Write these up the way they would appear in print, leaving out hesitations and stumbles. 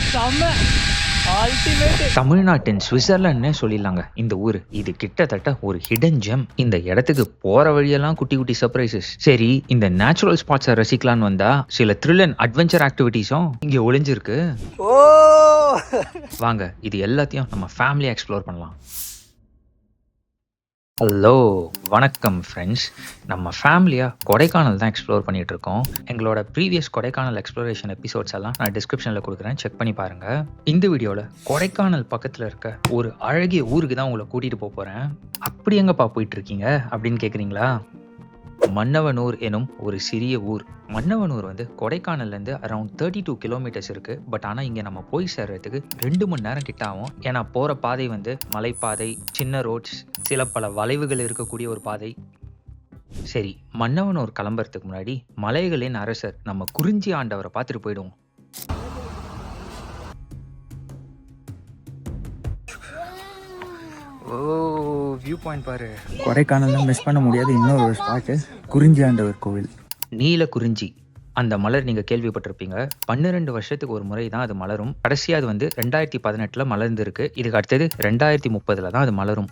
செம்ம அல்டிமேட். தமிழ்நாட்டின் சுவிட்சர்லாண்ட்னே சொல்லிடலாங்க இந்த ஊர். இது கிட்டத்தட்ட ஒரு ஹிடன் ஜெம். இந்த இடத்துக்கு போற வழியெல்லாம் குட்டி குட்டி சர்ப்ரைசஸ். சரி, இந்த நேச்சுரல் ஸ்பாட்ஸை ரசிக்கலான்னு வந்தா சில த்ரில் அண்ட் அட்வென்ச்சர் ஆக்டிவிட்டிஸும் இங்க ஒளிஞ்சிருக்கு. வாங்க இது எல்லாத்தையும் நம்ம ஃபேமிலியா எக்ஸ்ப்ளோர் பண்ணலாம். ஹலோ, வணக்கம் ஃப்ரெண்ட்ஸ். நம்ம ஃபேமிலியாக கொடைக்கானல் தான் எக்ஸ்ப்ளோர் பண்ணிகிட்டு இருக்கோம். எங்களோட ப்ரீவியஸ் கொடைக்கானல் எக்ஸ்ப்ளோரேஷன் எபிசோட்ஸ் எல்லாம் நான் டிஸ்கிரிப்ஷனில் கொடுக்குறேன், செக் பண்ணி பாருங்கள். இந்த வீடியோவில் கொடைக்கானல் பக்கத்தில் இருக்க ஒரு அழகிய ஊருக்கு தான் உங்களை கூட்டிகிட்டு போக போகிறேன். அப்படி எங்கப்பா போயிட்டுருக்கீங்க அப்படின்னு கேட்குறீங்களா? மன்னவனூர் எனும் ஒரு சிறிய ஊர். மன்னவனூர் கொடைக்கானல்லேருந்து அரௌண்ட் 32 கிலோமீட்டர்ஸ் இருக்குது. பட் ஆனால் இங்கே நம்ம போய் சேர்றதுக்கு 2 மணி நேரம் கிட்ட ஆகும். ஏன்னா போகிற பாதை மலைப்பாதை, சின்ன ரோட்ஸ், சில பல வளைவுகள் இருக்கக்கூடிய ஒரு பாதை. சரி, மன்னவனூர் கிளம்புறதுக்கு முன்னாடி மலைகளின் அரசர் நம்ம குறிஞ்சி ஆண்டவரை பார்த்துட்டு போயிடுவோம். வியூ பாயிண்ட் பாரு. கொடைக்கானல்ல மிஸ் பண்ண முடியாத இன்னொரு ஒரு ஸ்பாட்டு குறிஞ்சி ஆண்டவர் கோவில். நீல குறிஞ்சி அந்த மலர் நீங்க கேள்விப்பட்டிருப்பீங்க. 12 வருஷத்துக்கு ஒரு முறை தான் அது மலரும். கடைசியா அது 2018 மலர்ந்து இருக்கு. இதுக்கு அடுத்தது 2030 தான் அது மலரும்.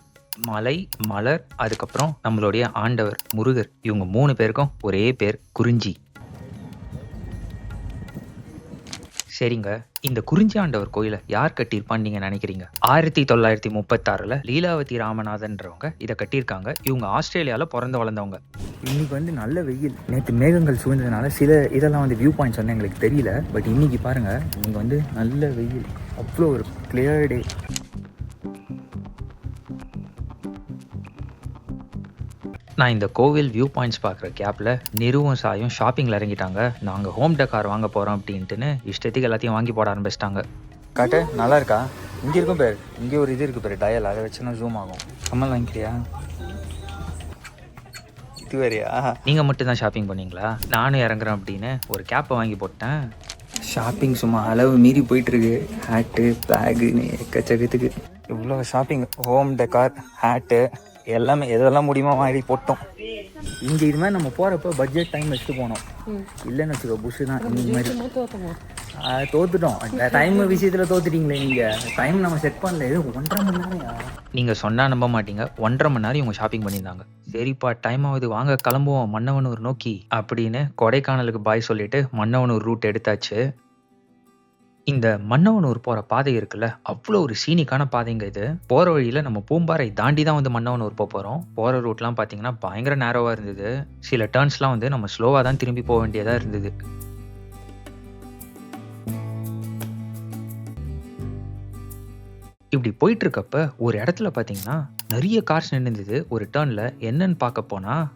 மலை, மலர், அதுக்கப்புறம் நம்மளுடைய ஆண்டவர் முருகர், இவங்க 3 பேருக்கும் ஒரே பேர் குறிஞ்சி. சரிங்க, இந்த குறிஞ்சி ஆண்டவர் கோயிலை யார் கட்டியிருப்பான்னு நீங்க நினைக்கிறீங்க? 1936 லீலாவதி ராமநாதன்றவங்க இதை கட்டியிருக்காங்க. இவங்க ஆஸ்திரேலியாவில் பிறந்து வளர்ந்தவங்க. இன்னைக்கு நல்ல வெயில். நேற்று மேகங்கள் சூழ்ந்ததுனால சில இதெல்லாம் வியூ பாயிண்ட்ஸ் எங்களுக்கு தெரியல. பட் இன்னைக்கு பாருங்க, இன்னைக்கு நல்ல வெயில், அவ்வளோ ஒரு கிளியர் டே. நான் இந்த கோவில் வியூ பாயிண்ட்ஸ் பார்க்குற கேப்பில் நிறுவம் சாயும் ஷாப்பிங்கில் இறங்கிட்டாங்க. நாங்கள் ஹோம் டெக்கார் வாங்க போகிறோம் அப்படின்ட்டுன்னு இஷ்டத்துக்கு எல்லாத்தையும் வாங்கி போட ஆரம்பிச்சிட்டாங்க. காட்டு நல்லா இருக்கா? இங்கே இருக்கும் பேர், இங்கே ஒரு இது இருக்குது பேர் டயல், அதை வச்சுன்னா ஜூம் ஆகும். கம்மல் வாங்கிக்கிறியா? இது வேறையா? நீங்கள் மட்டும் தான் ஷாப்பிங் பண்ணீங்களா? நானும் இறங்குறேன் அப்படின்னு ஒரு கேப்பை வாங்கி போட்டேன். ஷாப்பிங் சும்மா அளவு மீறி போயிட்டுருக்கு. ஹேட்டு, பேகுன்னு எக்கச்சக்கத்துக்கு இவ்வளோ ஷாப்பிங். ஹோம் டெக்கார், ஹேட்டு எல்லாமே எதெல்லாம் முடியுமோ வாங்கி போட்டோம். இங்கே இது மாதிரி நம்ம போகிறப்ப பட்ஜெட் டைம் வச்சுட்டு போனோம். இல்லைன்னு வச்சுக்கோ புஷு தான் இந்த மாதிரி தோத்துட்டோம். டைம் விஷயத்தில் தோத்துட்டீங்களே நீங்கள். டைம் நம்ம செட் பண்ணல. இது 1.5 மணி நேரம். நீங்கள் சொன்னால் நம்ப மாட்டீங்க, 1.5 மணி நேரம் இவங்க ஷாப்பிங் பண்ணியிருந்தாங்க. சரிப்பா, டைம் ஆகுது, வாங்க கிளம்புவோம் மன்னவனூர் நோக்கி அப்படின்னு கொடைக்கானலுக்கு பாய் சொல்லிட்டு மன்னவனூர் ரூட் எடுத்தாச்சு. இந்த மன்னவனூர் போகிற பாதை இருக்குல்ல, அவ்வளோ ஒரு சீனிக்கான பாதைங்க இது. போகிற வழியில் நம்ம பூம்பாறை தாண்டி தான் மன்னவனூர் போக போகிறோம். போகிற ரூட்லாம் பார்த்தீங்கன்னா பயங்கர நேரோவாக இருந்தது. சில டர்ன்ஸ்லாம் நம்ம ஸ்லோவாக தான் திரும்பி போக வேண்டியதாக இருந்தது. இப்படி போயிட்டு இருக்கப்ப ஒரு இடத்துல பார்த்தீங்கன்னா நிறைய கார்ஸ் நின்றுது. ஒரு டர்னில் என்னன்னு பார்க்க போனால்,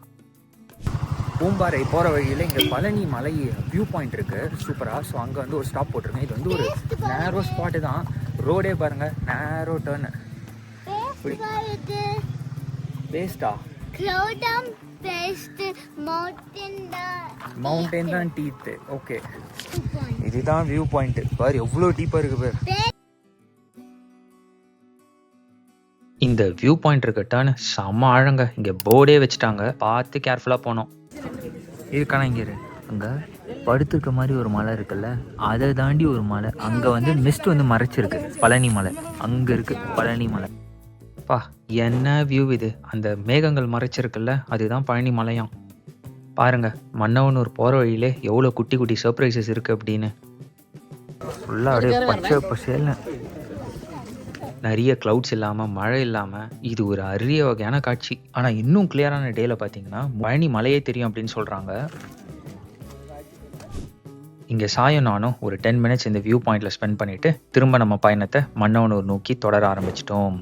பூம்பாறை போகிற வழியில் இங்கே பழனி மலை வியூ பாயிண்ட் இருக்குது சூப்பராக. ஸோ அங்கே ஒரு ஸ்டாப் போட்டிருக்கேன். இது ஒரு நேரோ ஸ்பாட்டு தான். ரோடே பாருங்கள், நேரோ டர்னு. பேஸ்டா மவுண்டன் தான் டீத்து. ஓகே, இதுதான் வியூ பாயிண்ட். பாரு எவ்வளோ டீப்பாக இருக்குது பேர். இந்த வியூ பாயிண்ட் இருக்க டர்ன் செம்ம ஆழங்க. இங்கே போர்டே வச்சுட்டாங்க, பார்த்து கேர்ஃபுல்லாக போனோம். இருக்கானா இங்கே அங்கே படுத்துருக்க மாதிரி ஒரு மலை இருக்குல்ல, அதை தாண்டி ஒரு மலை அங்கே மிஸ்ட் மறைச்சிருக்கு. பழனி மலை அங்கே இருக்கு. பழனி மலை பா, என்ன வியூ இது! அந்த மேகங்கள் மறைச்சிருக்குல்ல, அதுதான் பழனி மலையாம். பாருங்க, மன்னவனூர் போகிற வழியிலே எவ்வளோ குட்டி குட்டி சர்ப்ரைசஸ் இருக்கு அப்படின்னு. ஃபுல்லாக அப்படியே பச்சை பசேல்னு. நிறைய க்ளவுட்ஸ் இல்லாமல், மழை இல்லாமல், இது ஒரு அரிய வகையான காட்சி. ஆனால் இன்னும் கிளியரான டேல பார்த்தீங்கன்னா பழனி மலையே தெரியும் அப்படின்னு சொல்கிறாங்க. இங்கே சாயம் நானும் ஒரு 10 மினிட்ஸ் இந்த வியூ பாயிண்டில் ஸ்பெண்ட் பண்ணிவிட்டு திரும்ப நம்ம பயணத்தை மன்னவனூர் நோக்கி தொடர ஆரம்பிச்சிட்டோம்.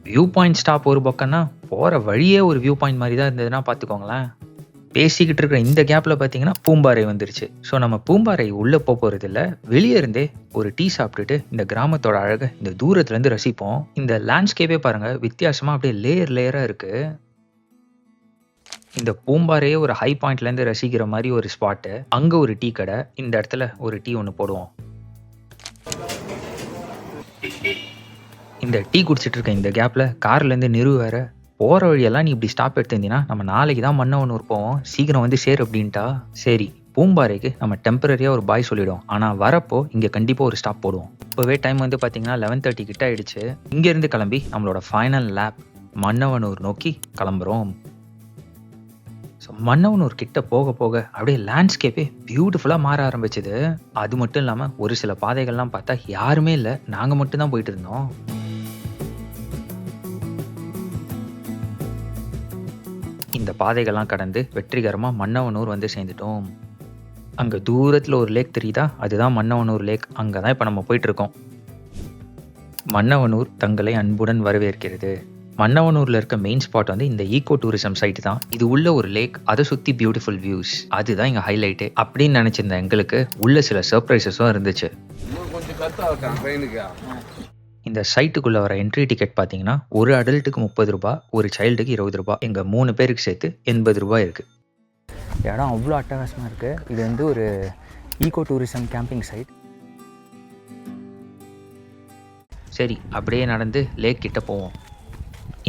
வியூ பாயிண்ட் ஸ்டாப் ஒரு பக்கம்னா, போகிற வழியே ஒரு வியூ பாயிண்ட் மாதிரி தான் இருந்ததுன்னா பார்த்துக்கோங்களேன். பேசிக்கிட்டு இருக்கிற இந்த கேப்பில் பார்த்தீங்கன்னா பூம்பாறை வந்துருச்சு. ஸோ நம்ம பூம்பாறை உள்ளே போகிறது இல்லை, வெளியே இருந்தே ஒரு டீ சாப்பிட்டுட்டு இந்த கிராமத்தோட அழகை இந்த தூரத்துலேருந்து ரசிப்போம். இந்த லேண்ட்ஸ்கேப்பே பாருங்கள், வித்தியாசமாக அப்படியே லேயராக இருக்குது. இந்த பூம்பாறையே ஒரு ஹை பாயிண்ட்லேருந்து ரசிக்கிற மாதிரி ஒரு ஸ்பாட்டு. அங்கே ஒரு டீ கடை, இந்த இடத்துல ஒரு டீ ஒன்று போடுவோம். இந்த டீ குடிச்சிட்டு இருக்க இந்த கேப்பில் கார்லேருந்து நிறு வேற, போகிற வழியெல்லாம் நீ இப்படி ஸ்டாப் எடுத்திருந்தீங்கன்னா நம்ம நாளைக்கு தான் மன்னவனூர் போவோம், சீக்கிரம் சேரு அப்படின்ட்டா. சரி, பூம்பாறைக்கு நம்ம டெம்பரரியாக ஒரு பாய் சொல்லிவிடுவோம், ஆனால் வரப்போ இங்கே கண்டிப்பாக ஒரு ஸ்டாப் போடுவோம். இப்போவே டைம் வந்து பார்த்தீங்கன்னா 11:30 கிட்ட ஆயிடுச்சு. இங்கேருந்து கிளம்பி நம்மளோட ஃபைனல் லேப் மன்னவனூர் நோக்கி கிளம்புறோம். ஸோ மன்னவனூர் கிட்ட போக போக அப்படியே லேண்ட்ஸ்கேப்பே பியூட்டிஃபுல்லாக மாற ஆரம்பிச்சுது. அது மட்டும் இல்லாமல் ஒரு சில பாதைகள்லாம் பார்த்தா யாருமே இல்லை, நாங்கள் மட்டும்தான் போயிட்டு இருந்தோம். இந்த பாதைகள்லாம் கடந்து வெற்றிகரமாக மன்னவனூர் வந்து சேர்ந்துட்டோம். அங்கே தூரத்தில் ஒரு லேக் தெரியுதா, அதுதான் மன்னவனூர் லேக். அங்கே தான் இப்போ நம்ம போயிட்டுருக்கோம். மன்னவனூர் தங்களை அன்புடன் வரவேற்கிறது. மன்னவனூரில் இருக்க மெயின் ஸ்பாட் வந்து இந்த ஈகோ டூரிசம் சைட் தான். இது உள்ள ஒரு லேக், அதை சுற்றி பியூட்டிஃபுல் வியூஸ், அதுதான் இங்கே ஹைலைட்டு அப்படின்னு நினச்சிருந்த எங்களுக்கு உள்ள சில சர்ப்ரைசஸும் இருந்துச்சு. இந்த சைட்டுக்குள்ளே வர என்ட்ரி டிக்கெட் பார்த்தீங்கன்னா ஒரு அடல்ட்டுக்கு 30 ரூபா, ஒரு சைல்டுக்கு 20 ரூபா, எங்கள் 3 பேருக்கு சேர்த்து 80 ரூபா இருக்குது. இடம் அவ்வளோ அட்டகாசமாக இருக்குது. இது வந்து ஒரு ஈகோ டூரிசம் கேம்பிங் சைட். சரி, அப்படியே நடந்து லேக் கிட்ட போவோம்.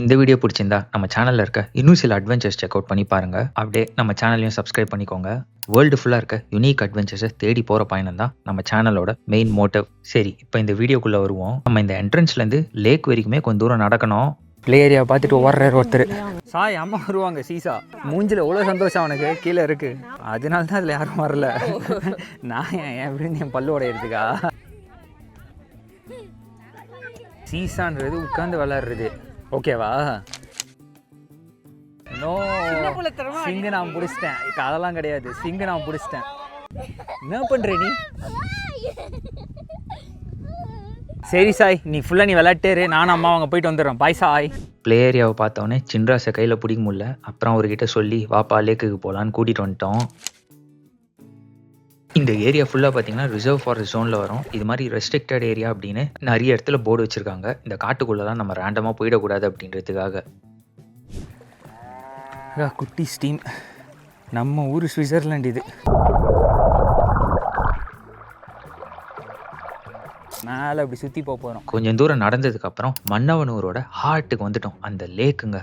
இந்த வீடியோ பிடிச்சிருந்தா நம்ம சேனலில் இருக்க இன்னும் சில அட்வென்ச்சர்ஸ் செக் அவுட் பண்ணி பாருங்கள். அப்படியே நம்ம சேனலையும் சப்ஸ்கிரைப் பண்ணிக்கோங்க. வேர்ல்டு ஃபுல்லாக இருக்க யூனிக் அட்வென்ச்சர்ஸை தேடி போகிற பயணம் தான் நம்ம சேனலோட மெயின் மோட்டிவ். சரி, இப்போ இந்த வீடியோக்குள்ளே வருவோம். நம்ம இந்த என்ட்ரன்ஸ்லேருந்து லேக் வரைக்குமே கொஞ்சம் தூரம் நடக்கணும். ப்ளே ஏரியா பார்த்துட்டு ஓடுறாரு ஒருத்தர். சாய் அம்மா வருவாங்க. சீசா மூஞ்சில் எவ்வளோ சந்தோஷம் அவனுக்கு கீழே இருக்குது. அதனால தான் அதில் யாரும் வரல. நான் எப்படின்னு என் பல்லு உடையிறதுக்கா? சீசான்றது உட்காந்து விளாட்றது, ஓகேவா? நோ, சிங்கு நான் பிடிச்சிட்டேன். அதெல்லாம் கிடையாது, சிங்கு நான் பிடிச்சிட்டேன். என்ன பண்ணுற நீ? சரி சாய், நீ ஃபுல்லாக நீ விளையாட்டேரு, நானும் அம்மா அவங்க போயிட்டு வந்துடுறோம். பாய் சாய். ப்ளே ஏரியாவை பார்த்தோன்னே சின்ராஸை கையில் பிடிக்க முடியல. அப்புறம் அவர்கிட்ட சொல்லி வாப்பா லேக்குக்கு போகலான்னு கூட்டிகிட்டு வந்துட்டோம். இந்த ஏரியா ஃபுல்லாக பார்த்தீங்கன்னா ரிசர்வ் ஃபாரஸ்ட் ஜோனில் வரும். இது மாதிரி ரெஸ்ட்ரிக்டட் ஏரியா அப்படின்னு நிறைய இடத்துல போர்டு வச்சுருக்காங்க. இந்த காட்டுக்குள்ளே தான் நம்ம ரேண்டமாக போயிடக்கூடாது அப்படின்றதுக்காக. குட்டி ஸ்டீம், நம்ம ஊர் சுவிட்சர்லாண்ட் இது. மேலே அப்படி சுற்றி போகிறோம். கொஞ்சம் தூரம் நடந்ததுக்கப்புறம் மன்னவனூரோட ஹார்ட்டுக்கு வந்துட்டோம். அந்த லேக்குங்க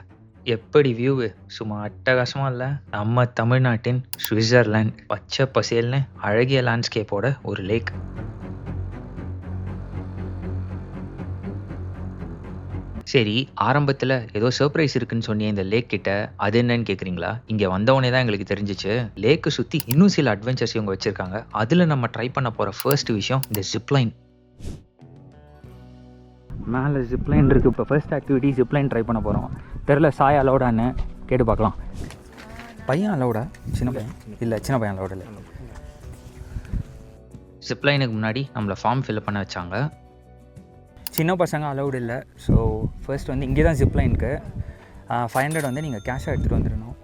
எப்படி வியூவு, சும்மா அட்டகாசமாக இல்லை? நம்ம தமிழ்நாட்டின் சுவிட்சர்லாண்ட், பச்சை பசேல்னு அழகிய லேண்ட்ஸ்கேப்போட ஒரு லேக். சரி, ஆரம்பத்தில் ஏதோ சர்ப்ரைஸ் இருக்குன்னு சொன்னீங்க இந்த லேக் கிட்ட, அது என்னன்னு கேட்குறீங்களா? இங்கே வந்தவொடனே தான் எங்களுக்கு தெரிஞ்சிச்சு. லேக்கு சுற்றி இன்னும் சில அட்வென்ச்சர்ஸ் இவங்க வச்சுருக்காங்க. அதில் நம்ம ட்ரை பண்ண போகிற ஃபர்ஸ்ட் விஷயம் இந்த ஜிப்லைன். மேலே ஜிப்லைன் இருக்குது. இப்போ ஃபர்ஸ்ட் ஆக்டிவிட்டி ஜிப்லைன் ட்ரை பண்ண போகிறோம். தெரில சாய் அலௌடான்னு கேட்டு பார்க்கலாம். பையன் அலௌடா? சின்ன பையன் இல்லை, சின்ன பையன் அலௌட் இல்லை. ஜிப்லைனுக்கு முன்னாடி நம்மளை ஃபார்ம் ஃபில் பண்ண வச்சாங்க. சின்ன பசங்க அலௌடு இல்லை. ஸோ ஃபர்ஸ்ட் வந்து இங்கே தான் ஜிப்லைனுக்கு 500 வந்து நீங்கள் கேஷாக எடுத்துகிட்டு வந்துடணும்.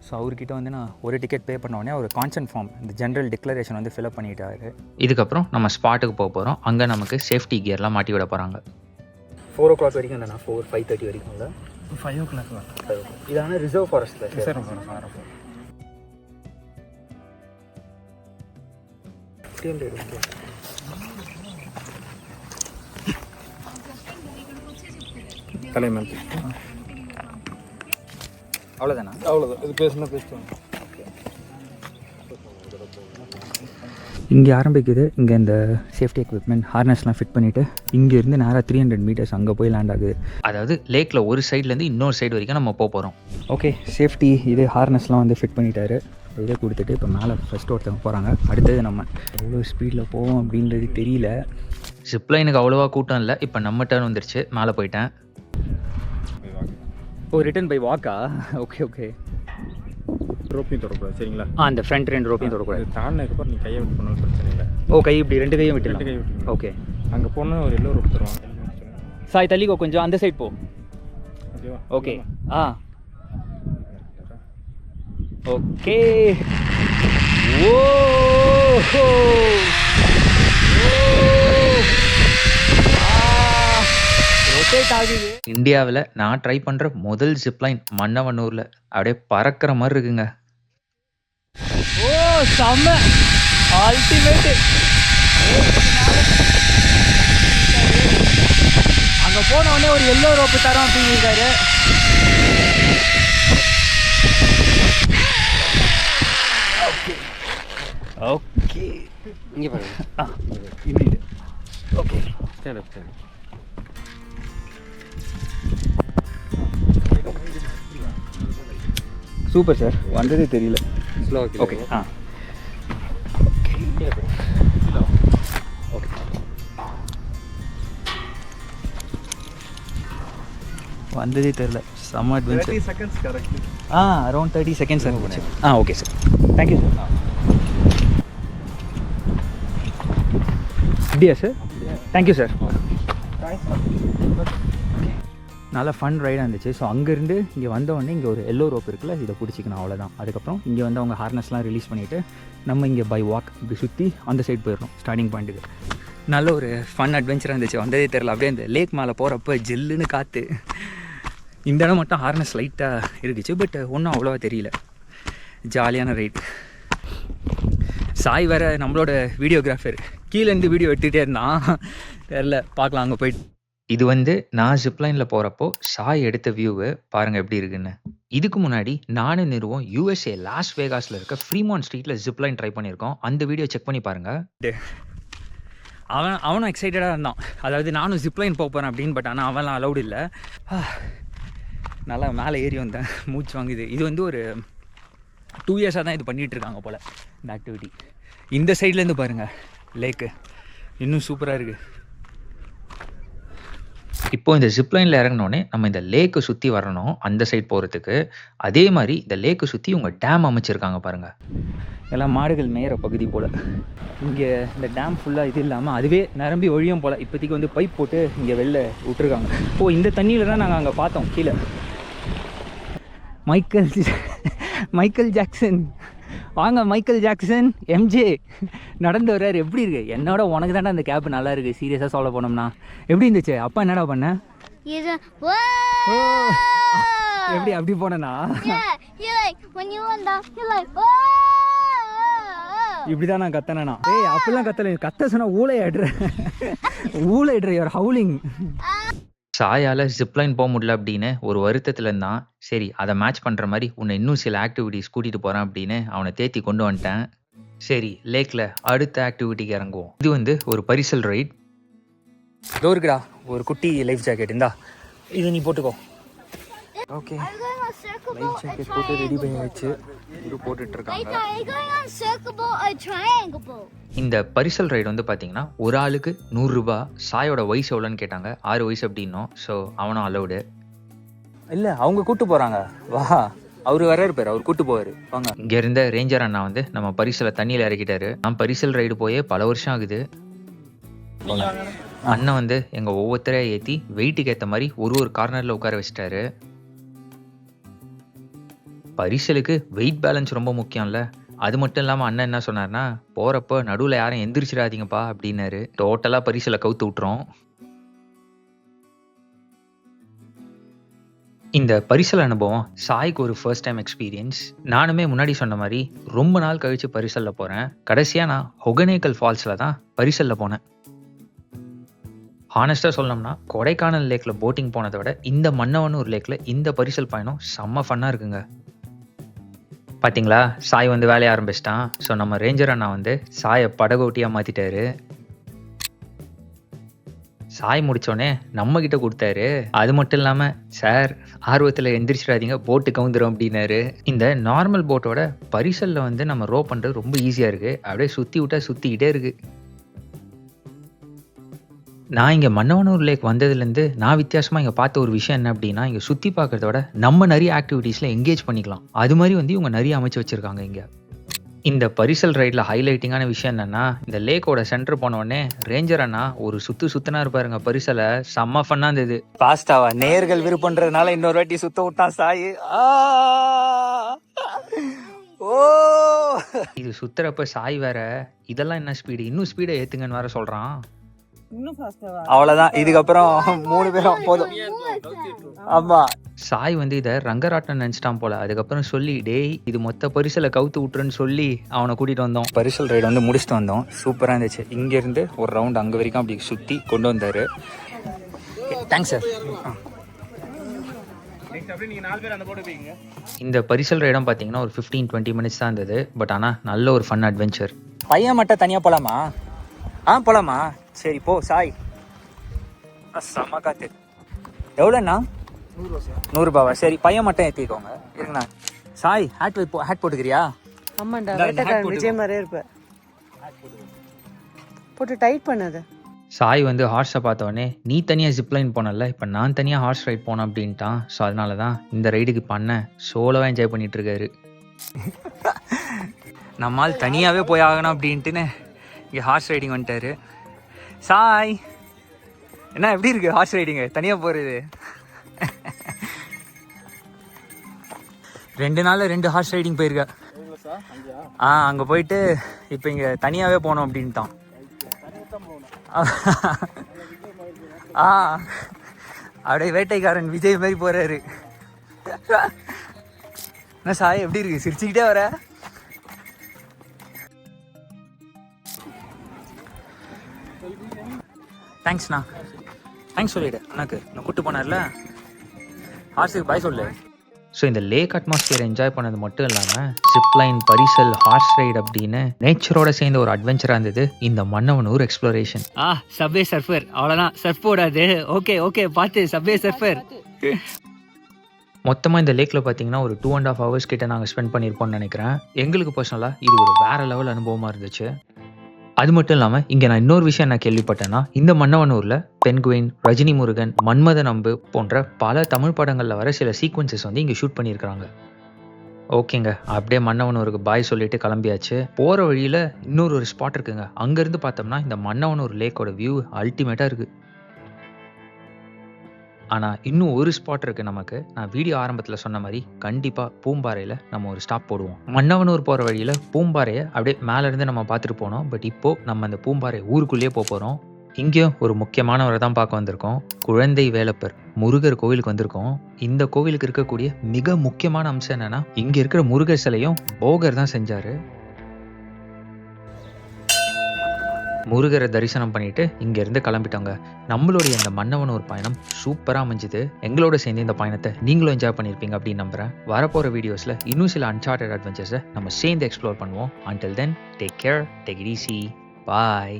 ஸோ அவர்கிட்ட வந்து நான் ஒரு டிக்கெட் பே பண்ண உடனே அவர் கான்சென்ட் ஃபார்ம், இந்த ஜென்ரல் டிக்ளரேஷன் வந்து ஃபில்அப் பண்ணிட்டாரு. இதுக்கப்புறம் நம்ம ஸ்பாட்டுக்கு போக போகிறோம். அங்கே நமக்கு சேஃப்டி கியர்லாம் மாட்டி விட போகிறாங்க. 4 o'clock வரைக்கும் இல்லைண்ணா, 5:30 வரைக்கும் இல்லை, 5 o'clock தான். இதான ரிசர்வ் ஃபாரஸ்ட்டில் ரிசர்வ் ஃபாரஸ்ட். தலைமை அவ்வளோதானா? அவ்வளோதான். இது பேசுனா பேசுவாங்க. இங்கே ஆரம்பிக்குது. இங்கே இந்த சேஃப்டி எக்யூப்மெண்ட் ஹார்னஸ்லாம் ஃபிட் பண்ணிவிட்டு இங்கேருந்து நேராக 300 மீட்டர்ஸ் அங்கே போய் லேண்ட் ஆகுது. அதாவது லேக்கில் ஒரு சைட்லேருந்து இன்னொரு சைடு வரைக்கும் நம்ம போக போகிறோம். ஓகே, சேஃப்டி இது ஹார்னஸ்லாம் வந்து ஃபிட் பண்ணிட்டாரு. இதை கொடுத்துட்டு இப்போ மேலே ஃபஸ்ட்டு ஒருத்தவங்க போகிறாங்க. அடுத்தது நம்ம எவ்வளோ ஸ்பீடில் போவோம் அப்படின்றது தெரியல. ஜிப்லைனுக்கு அவ்வளோவா கூட்டம் இல்லை. இப்போ நம்ம டர்ன் வந்துருச்சு, மேலே போயிட்டேன். ஓ, ரிட்டன் பை வாக்கா? Okay okay. ரோப்பையும் தொடக்கூடாது, சரிங்களா? அந்த ஃப்ரண்ட் 2 ரோப்பையும் தொடக்கூடாது. தாண்டினதுக்கப்புறம் நீ கையை விட்டு பண்ணாலும் பிரச்சனை இல்லை. ஓ, கை இப்படி 2 கையும் விட்டு கை விட்டு. ஓகே. அங்கே போனால் ஒரு எல்லோ ரோப் தருவாங்க. சாய் தள்ளிக்கோ கொஞ்சம், அந்த சைட் போ. ஓகேவா? ஓகே. ஓகே. ஓ, இந்தியாவில் நான் ட்ரை பண்ணுற முதல் ஜிப்லைன் மன்னவனூரில் அப்படியே பறக்கிற மாதிரி இருக்குங்க. ஓ செம்ம அல்டிமேட். அங்கே போன உடனே ஒரு எல்லோ ரோப்பு தரோம் அப்படிங்கிறாரு. ஓகே இங்கே பாருங்க. இது okay stand up stand. Super sir, வந்ததே தெரியல. ஸ்லோ ஓகே ஆ ஓகே வந்ததே தெரியல. செம்ம adventure. 30 seconds correct. Around 30 seconds இருந்துச்சு. Okay sir, thank you sir. அப்படியா சார்? Thank you sir. நல்ல ஃபன் ரைடாக இருந்துச்சு. ஸோ அங்கேருந்து இங்கே வந்தவொடனே இங்கே ஒரு எல்லோ ரோப் இருக்குல்ல, இதை பிடிச்சிக்கணும், அவ்வளோதான். அதுக்கப்புறம் இங்கே வந்து அவங்க ஹார்னஸ்லாம் ரிலீஸ் பண்ணிவிட்டு நம்ம இங்கே பை வாக் இப்படி சுற்றி அந்த சைடு போயிடணும் ஸ்டார்டிங் பாயிண்ட்டுக்கு. நல்ல ஒரு ஃபன் அட்வென்ச்சராக இருந்துச்சு. வந்ததே தெரில. அப்படியே அந்த லேக் மேலே போகிறப்ப ஜில்லுன்னு காற்று. இந்த இடம் மட்டும் ஹார்னஸ் லைட்டாக இருந்துச்சு, பட் ஒன்றும் அவ்வளோவா தெரியல. ஜாலியான ரைட். சாய் வேறு நம்மளோட வீடியோகிராஃபர், கீழேருந்து வீடியோ எடுத்துகிட்டே இருந்தான். தெரில, பார்க்கலாம் அங்கே போயிட்டு. இது வந்து நான் ஜிப்லைனில் போகிறப்போ சாய் எடுத்த வியூவு பாருங்கள் எப்படி இருக்குன்னு. இதுக்கு முன்னாடி நானும் நிறுவம் யூஎஸ்ஏ லாஸ் வேகாஸில் இருக்க ஃப்ரீமான் ஸ்ட்ரீட்டில் ஜிப்லைன் ட்ரை பண்ணியிருக்கோம். அந்த வீடியோ செக் பண்ணி பாருங்கள். அவனும் எக்ஸைட்டடாக இருந்தான். அதாவது நானும் ஜிப்லைன் போகிறேன் அப்படின்னு. பட் ஆனால் அவன்லாம் அலௌடு இல்லை. நல்லா மேலே ஏறி வந்தேன், மூச்சு வாங்குது. இது வந்து ஒரு 2 இயர்ஸாக தான் இது பண்ணிகிட்ருக்காங்க போல் இந்த ஆக்டிவிட்டி. இந்த சைட்லேருந்து பாருங்கள் லேக்கு இன்னும் சூப்பராக இருக்குது. இப்போது இந்த ஜிப்லைனில் இறங்கினோடனே நம்ம இந்த லேக்கை சுற்றி வரணும் அந்த சைட் போகிறதுக்கு. அதே மாதிரி இந்த லேக்கை சுற்றி உங்க டேம் அமைச்சிருக்காங்க பாருங்கள். எல்லாம் மாடுகள் மேயிற பகுதி போல். இங்கே இந்த டேம் ஃபுல்லாக இது இல்லாமல் அதுவே நிரம்பி ஒழியும் போல். இப்போதைக்கு வந்து பைப் போட்டு இங்கே வெளில விட்டுருக்காங்க. இந்த தண்ணியில் தான் நாங்கள் அங்கே பார்த்தோம் கீழே. மைக்கேல் ஜாக்சன், வாங்க மைக்கேல் ஜாக்சன் எம்ஜே நடந்து வர்றாரு. எப்படி இருக்கு? என்னோட உனக்கு தானே அந்த கேப் நல்லா இருக்குது. சீரியஸாக சொல்ல போனோம்னா எப்படி இருந்துச்சு? அப்பா என்னடா பண்ண? எப்படி அப்படி போனேன்னா இப்படிதான் நான் கத்தனா? ஏய் அப்படிலாம் கத்தல. கத்த சொன்னா ஊழையாடுற யுவர் ஹவுலிங். சாயால் ஜிப்லைன் போக முடியல அப்படின்னு ஒரு வருத்தத்தில் இருந்தான். சரி, அதை மேட்ச் பண்ணுற மாதிரி உன்னை இன்னும் சில ஆக்டிவிட்டிஸ் கூட்டிகிட்டு போகிறேன் அப்படின்னு அவனை தேத்தி கொண்டு வந்துட்டேன். சரி, லேக்கில் அடுத்த ஆக்டிவிட்டிக்கு இறங்குவோம். இது வந்து ஒரு பரிசல் ரைட். இதோ இருக்குடா ஒரு குட்டி லைஃப் ஜாக்கெட். இந்தா, இது நீ போட்டுக்கோ. ஓகே, லைஃப் ஜாக்கெட் போட்டு ரெடி பண்ணி வச்சு இது போட்டுட்டு இருக்காங்க. இந்த பரிசல் ரைடு வந்து பார்த்தீங்கன்னா ஒரு ஆளுக்கு 100 ரூபா. சாயோட வயசு எவ்வளோன்னு கேட்டாங்க. 6 வயசு அப்படின்னோம். ஸோ அவனும் அலௌடு இல்லை, அவங்க கூப்பிட்டு போகிறாங்க. வா, அவர் வர்றாரு பேர், அவர் கூப்பிட்டு போவார். வாங்க. இங்கே இருந்த ரேஞ்சர் அண்ணா வந்து நம்ம பரிசலை தண்ணியில் இறக்கிட்டாரு. நான் பரிசல் ரைடு போயே பல வருஷம் ஆகுது. அண்ணன் வந்து எங்கள் ஒவ்வொருத்தரையும் ஏற்றி வெயிட்டுக்கு ஏற்ற மாதிரி ஒரு கார்னரில் உட்கார வச்சிட்டாரு. பரிசலுக்கு வெயிட் பேலன்ஸ் ரொம்ப முக்கியம்ல. அது மட்டும் இல்லாமல் அண்ணன் என்ன சொன்னார்னா, போகிறப்போ நடுவில் யாரும் எந்திரிச்சிடாதீங்கப்பா அப்படின்னாரு. டோட்டலாக பரிசலை கவுத்து விட்டுறோம். இந்த பரிசல் அனுபவம் சாய்க்கு ஒரு ஃபர்ஸ்ட் டைம் எக்ஸ்பீரியன்ஸ். நானுமே முன்னாடி சொன்ன மாதிரி ரொம்ப நாள் கழித்து பரிசலில் போகிறேன். கடைசியாக நான் ஒகனேக்கல் ஃபால்ஸில் தான் பரிசலில் போனேன். ஹானஸ்ட்டாக சொல்லணும்னா கொடைக்கானல் லேக்கில் போட்டிங் போனதை விட இந்த மன்னவனூர் லேக்கில் இந்த பரிசல் பயணம் செம்ம ஃபன்னாக இருக்குங்க. பார்த்தீங்களா, சாய் வந்து வேலையை ஆரம்பிச்சிட்டான். ஸோ நம்ம ரேஞ்சர் அண்ணா வந்து சாயை படகோட்டியாக மாற்றிட்டாரு. சாய் முடித்தோடனே நம்மக்கிட்ட கொடுத்தாரு. அது மட்டும் இல்லாமல், சார் ஆர்வத்தில் எந்திரிச்சிடாதீங்க, போட்டு கவுந்துரும் அப்படின்னாரு. இந்த நார்மல் போட்டோட பரிசலில் வந்து நம்ம ரோ பண்ணுறது ரொம்ப ஈஸியாக இருக்குது. அப்படியே சுற்றி விட்டால் சுற்றிக்கிட்டே இருக்குது. நான் இங்கே மன்னவனூர் லேக் வந்ததுலேருந்து நான் வித்தியாசமாக இங்கே பார்த்த ஒரு விஷயம் என்ன அப்படின்னா, இங்கே சுற்றி பார்க்குறத விட நம்ம நிறைய ஆக்டிவிட்டீஸில் என்கேஜ் பண்ணிக்கலாம். அது மாதிரி வந்து இவங்க நிறைய அமைச்சு வச்சுருக்காங்க இங்கே. இந்த பரிசல் ரைடில் ஹைலைட்டிங்கான விஷயம் என்னென்னா, இந்த லேக்கோட சென்டர் போனோடனே ரேஞ்சர் அண்ணா ஒரு சுற்றினா இருப்பாருங்க பரிசலை. செம்ம ஃபன்னாக இருந்தது. பாஸ்டாவா நேர்கள் விருப்பன்றதுனால இன்னொரு வாட்டி சுத்த விட்டான் சாய். ஓ, இது சுற்றுறப்ப சாய் வேற இதெல்லாம் என்ன ஸ்பீடு, இன்னும் ஸ்பீடை ஏற்றுங்கன்னு வேற சொல்கிறான். அவ்வளவுதான், இதுக்கப்புறம் 3 பேரும் போதும். ஆமா, சாய் வந்து இதை ரங்கராட்டம் நினைச்சிட்டான் போல. அதுக்கப்புறம் சொல்லி, டேய் இது மொத்த பரிசலை கவுத்து விட்டுருன்னு சொல்லி அவனை கூட்டிட்டு வந்தோம். பரிசல் ரைடு வந்து முடிச்சுட்டு வந்தோம். சூப்பரா இருந்துச்சு. இங்க இருந்து ஒரு ரவுண்ட் அங்க வரைக்கும் அப்படி சுத்தி கொண்டு வந்தாரு. Thanks sir. இந்த பரிசல் இடம் பார்த்தீங்கன்னா ஒரு 15-20 மினிட்ஸ் தான் இருந்தது. பட் ஆனால் நல்ல ஒரு ஃபன் அட்வென்ச்சர். பையன் மட்டும் தனியாக போகலாமா? போகலாமா? சரி போ சாய். செம்ம காத்து. எவ்வளோண்ணா? 100 ரூபாவா? சரி பையன் மட்டும் ஏற்றிக்கோங்க. இருங்கண்ணா. சாய் ஹேட் போட்டுக்கிறியா? ஆமாண்டா, இந்த வேட்டைக்காரன் hat விஜய் மாதிரியே இருப்ப. போட்டு டைட் பண்ணாத. சாய் வந்து ஹார்ஸை பார்த்தோடனே நீ தனியாக ஜிப்லைன் போனல, இப்போ நான் தனியாக ஹார்ஸ் ரைட் போனேன் அப்படின்ட்டான். ஸோ அதனால தான் இந்த ரைடுக்கு பண்ண சோலோவாக என்ஜாய் பண்ணிட்டு இருக்காரு. நம்மால் தனியாகவே போய் ஆகணும் அப்படின்ட்டுன்னு இங்கே ஹார்ஸ் ரைடிங் வந்துட்டாரு. சாய் என்ன எப்படி இருக்கு ஹார்ஸ் ரைடிங்கு தனியாக போகிறது? 2 நாள் 2 ஹார்ஸ் ரைடிங் போயிருக்க. அங்கே போயிட்டு இப்போ இங்கே தனியாகவே போனோம் அப்படின்ட்டான். அப்படியே வேட்டைக்காரன் விஜய் மாதிரி போறாரு. என்ன சாய் எப்படி இருக்கு? சிரிச்சுக்கிட்டே வர. தேங்க்ஸ்ண்ணா. தேங்க்ஸ் சொல்லிடு அண்ணாக்கு. நான் கூப்பிட்டு போனார்ல ஹார்ஸுக்கு பாய் சொல்லு. ஸோ இந்த லேக் அட்மாஸ்பியர் என்ஜாய் பண்ணது மட்டும் இல்லாமல் ஜிப்லைன், பரிசல், ஹார்ஸ் ரைட் அப்படின்னு நேச்சரோட சேர்ந்த ஒரு அட்வென்ச்சராக இருந்தது இந்த மன்னவனூர் எக்ஸ்ப்ளோரேஷன். சப்வே சர்ஃபர் அவ்வளோதான். சர்ஃப் போடாது. ஓகே பார்த்து சப்வே சர்ஃபர். மொத்தமாக இந்த லேக்கில் பார்த்தீங்கன்னா ஒரு 2.5 hours கிட்ட நாங்கள் ஸ்பெண்ட் பண்ணியிருப்போம்னு நினைக்கிறேன். எங்களுக்கு பர்சனலாக இது ஒரு வேறு லெவல் அனுபவமாக இருந்துச்சு. அது மட்டும் இல்லாமல் இங்கே நான் இன்னொரு விஷயம் என்ன கேள்விப்பட்டேன்னா, இந்த மன்னவனூரில் பென்குயின், ரஜினி முருகன், மன்மதன் அம்பு போன்ற பல தமிழ் படங்களில் வர சில சீக்வன்சஸ் வந்து இங்கே ஷூட் பண்ணியிருக்கிறாங்க. ஓகேங்க, அப்படியே மன்னவனூருக்கு பாய் சொல்லிட்டு கிளம்பியாச்சு. போகிற வழியில் இன்னொரு ஸ்பாட் இருக்குங்க. அங்கேருந்து பார்த்தோம்னா இந்த மன்னவனூர் லேக்கோட வியூ அல்டிமேட்டாக இருக்குது. ஆனால் இன்னும் ஒரு ஸ்பாட் இருக்குது நமக்கு. நான் வீடியோ ஆரம்பத்தில் சொன்ன மாதிரி கண்டிப்பாக பூம்பாறையில் நம்ம ஒரு ஸ்டாப் போடுவோம். மன்னவனூர் போகிற வழியில் பூம்பாறையை அப்படியே மேலேருந்து நம்ம பார்த்துட்டு போனோம். பட் இப்போது நம்ம அந்த பூம்பாறை ஊருக்குள்ளேயே போகிறோம். இங்கேயும் ஒரு முக்கியமானவரை தான் பார்க்க வந்திருக்கோம். குழந்தை வேலப்பர் முருகர் கோவிலுக்கு வந்திருக்கோம். இந்த கோவிலுக்கு இருக்கக்கூடிய மிக முக்கியமான அம்சம் என்னென்னா, இங்கே இருக்கிற முருகர் சிலையும் போகர் தான் செஞ்சார். முருகரை தரிசனம் பண்ணிட்டு இங்கேருந்து கிளம்பிட்டோங்க. நம்மளுடைய இந்த மன்னவனூர் பயணம் சூப்பராக அமைஞ்சுது. எங்களோட சேர்ந்து இந்த பயணத்தை நீங்களும் என்ஜாய் பண்ணியிருப்பீங்க அப்படின்னு நம்புகிறேன். வரப்போகிற வீடியோஸில் இன்னும் சில அன்சார்ட்டட் அட்வென்ச்சர்ஸை நம்ம சேர்ந்து எக்ஸ்ப்ளோர் பண்ணுவோம். Until then, take care, take it easy, bye.